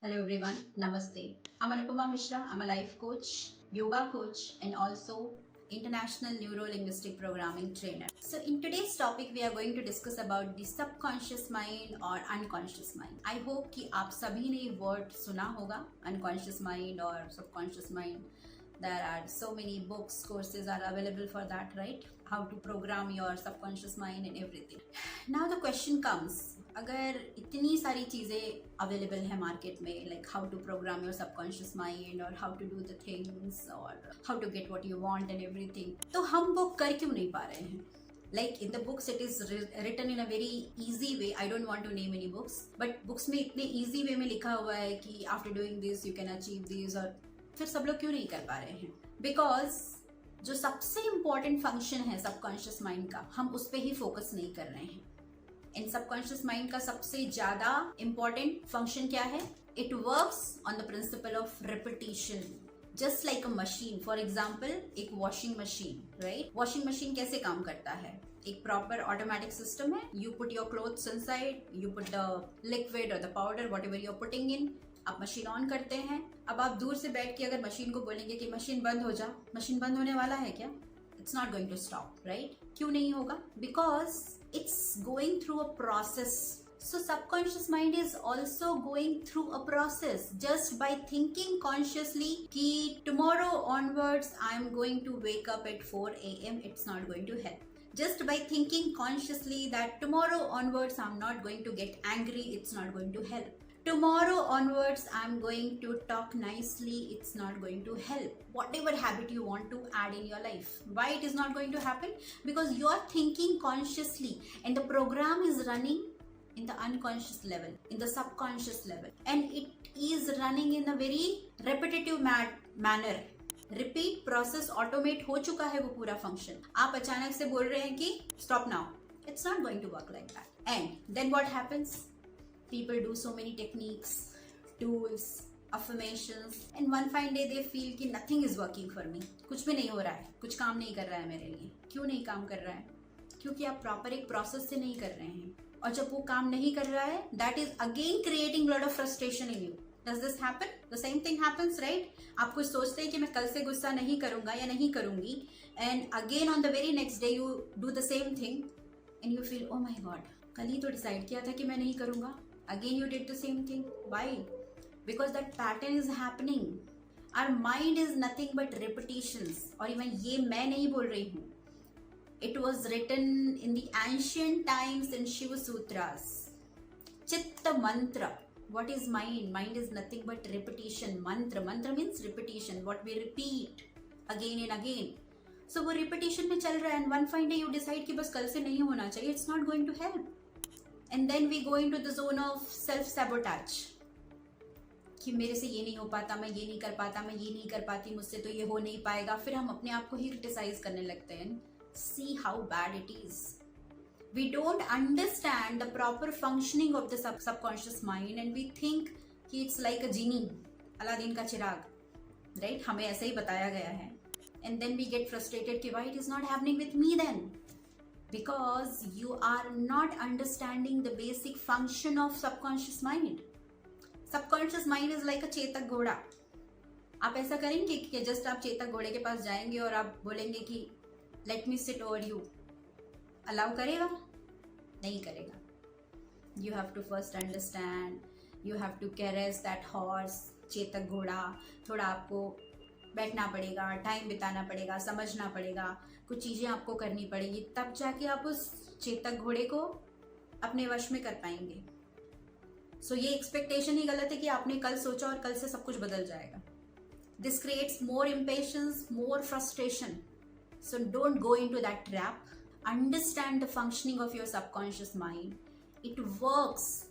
Hello everyone, Namaste. I'm Anupama Mishra. I'm a life coach, yoga coach, and also international neuro-linguistic programming trainer. So in today's topic, we are going to discuss about the subconscious mind or unconscious mind. I hope कि आप सभी ने ये word सुना होगा, unconscious mind or subconscious mind. There are so many books, courses are available for that, right? How to program your subconscious mind and everything. Now the question comes, अगर इतनी सारी चीज़ें अवेलेबल है मार्केट में, like how to program your subconscious mind और how to do the things और how to get what you want and everything, तो हम वो कर क्यों नहीं पा रहे हैं? Like in the books it is written in a very easy way. I don't want to name any books, but books में इतने easy way में लिखा हुआ है कि after doing this you can achieve this, और फिर सब लोग क्यों नहीं कर पा रहे हैं? Because जो सबसे इम्पोर्टेंट फंक्शन है सबकॉन्शियस माइंड का, हम उस पर ही फोकस नहीं कर रहे हैं. इन सबकॉन्शियस माइंड का सबसे ज्यादा इंपॉर्टेंट फंक्शन क्या है? It works on the principle of repetition, just like a machine. For example एक washing machine, right? Washing machine कैसे काम करता है? एक प्रॉपर ऑटोमेटिक सिस्टम है. You put your clothes inside, you put the liquid और the powder, whatever you are putting in. आप machine on करते हैं. अब आप दूर से बैठ के अगर मशीन को बोलेंगे कि मशीन बंद हो जा, मशीन बंद होने वाला है क्या? It's not going to stop, right? क्यों नहीं होगा? Because it's going through a process. So subconscious mind is also going through a process. Just by thinking consciously कि tomorrow onwards I am going to wake up at 4 a.m. it's not going to help. Just by thinking consciously that tomorrow onwards I'm not going to get angry, it's not going to help. Tomorrow onwards I'm going to talk nicely, it's not going to help. Whatever habit you want to add in your life, why it is not going to happen? Because you are thinking consciously and the program is running in the unconscious level, in the subconscious level, and it is running in a very repetitive manner. Repeat process automate हो चुका है वो पूरा function. आप अचानक से बोल रहे हैं कि stop now, it's not going to work like that. And then what happens? People do so many techniques, tools, affirmations, and one fine day they feel कि nothing is working for me. कुछ भी नहीं हो रहा है, कुछ काम नहीं कर रहा है मेरे लिए. क्यों नहीं काम कर रहा है? क्योंकि आप प्रॉपर एक प्रोसेस से नहीं कर रहे हैं. और जब वो काम नहीं कर रहा है, that is again creating lot of frustration in you. Does this happen? The same thing happens, right? आप कुछ सोचते हैं कि मैं कल से गुस्सा नहीं करूंगा या नहीं करूंगी, and again on the very next day you do the same thing, and you feel oh my god, कल ही तो डिसाइड किया था कि मैं नहीं करूंगा. Again you did the same thing. Why? Because that pattern is happening. Our mind is nothing but repetitions. और ये मैं नहीं बोल रही हूँ. It was written in the ancient times in Shiva Sutras. Chitta mantra. What is mind? Mind is nothing but repetition. Mantra. Mantra means repetition. What we repeat again and again. So वो repetition में चल रहा है, and one fine day you decide कि बस कल से नहीं होना चाहिए. It's not going to help. And then we go into the zone of self-sabotage. कि मेरे से ये नहीं हो पाता, मैं ये नहीं कर पाता, मैं ये नहीं कर पाती, मुझसे तो ये हो नहीं पाएगा. फिर हम अपने आप को ही क्रिटिसाइज करने लगते हैं. See how bad it is. We don't understand the proper functioning of the subconscious mind and we think कि it's like a genie, Aladdin का चिराग, right? हमें ऐसे ही बताया गया है. And then we get frustrated कि why it is not happening with me then? Because you are not understanding the basic function of subconscious mind. Subconscious mind is like a Chetak घोड़ा. आप ऐसा करेंगे कि जस्ट आप चेतक घोड़े के पास जाएंगे और आप बोलेंगे कि let me sit over you. Allow करेगा? नहीं करेगा. You have to first understand. You have to caress that horse. Chetak घोड़ा. थोड़ा आपको बैठना पड़ेगा, टाइम बिताना पड़ेगा, समझना पड़ेगा, कुछ चीज़ें आपको करनी पड़ेगी, तब जाके आप उस चेतक घोड़े को अपने वश में कर पाएंगे. सो ये एक्सपेक्टेशन ही गलत है कि आपने कल सोचा और कल से सब कुछ बदल जाएगा. This creates more impatience, more frustration. So don't go into that trap. Understand the functioning of your subconscious mind. It works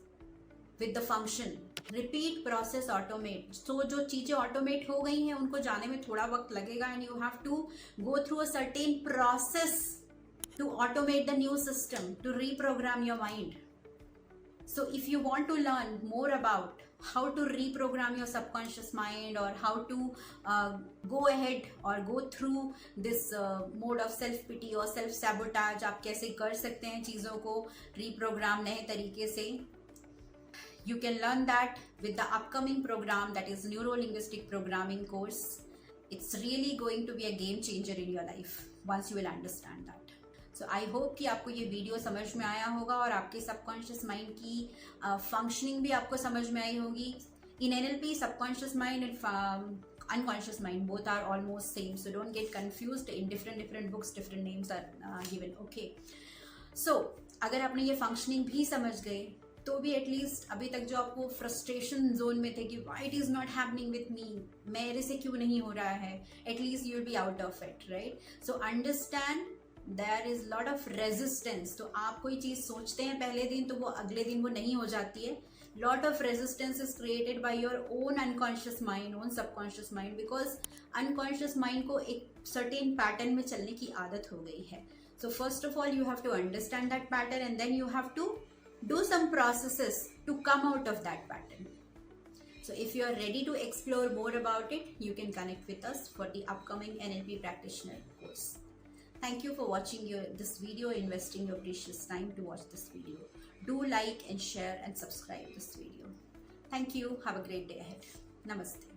with the function. Repeat process automate. तो जो चीजें ऑटोमेट हो गई हैं उनको जाने में थोड़ा वक्त लगेगा, and you have to go through a certain process to automate the new system, to reprogram your mind. So if you want to learn more about how to reprogram your subconscious mind or how to go ahead or go through this mode of self pity or self sabotage, आप कैसे कर सकते हैं चीज़ों को reprogram नए तरीके से, You can learn that with the upcoming program, that is Neuro-Linguistic Programming course. It's really going to be a game changer in your life once you will understand that. So I hope कि आपको ये video समझ में आया होगा और आपके subconscious mind की फंक्शनिंग भी आपको समझ में आई होगी. In NLP, subconscious mind and unconscious mind both are almost same, so don't get confused. In different books different names are given. Okay, so अगर आपने ये फंक्शनिंग भी समझ गए तो भी एटलीस्ट अभी तक जो आपको फ्रस्ट्रेशन जोन में थे कि why it is not happening with me, मेरे से क्यों नहीं हो रहा है, at least you will be out of it, right. So understand there is lot of resistance. तो आप कोई चीज सोचते हैं पहले दिन तो वो अगले दिन वो नहीं हो जाती है. Lot of resistance is created by your own unconscious mind, own subconscious mind, because unconscious mind को एक certain pattern में चलने की आदत हो गई है. So first of all you have to understand that pattern and then you have to do some processes to come out of that pattern. So if you are ready to explore more about it, you can connect with us for the upcoming NLP practitioner course. Thank you for watching this video, investing your precious time to watch this video. Do like and share and subscribe this video. Thank you. Have a great day ahead. Namaste.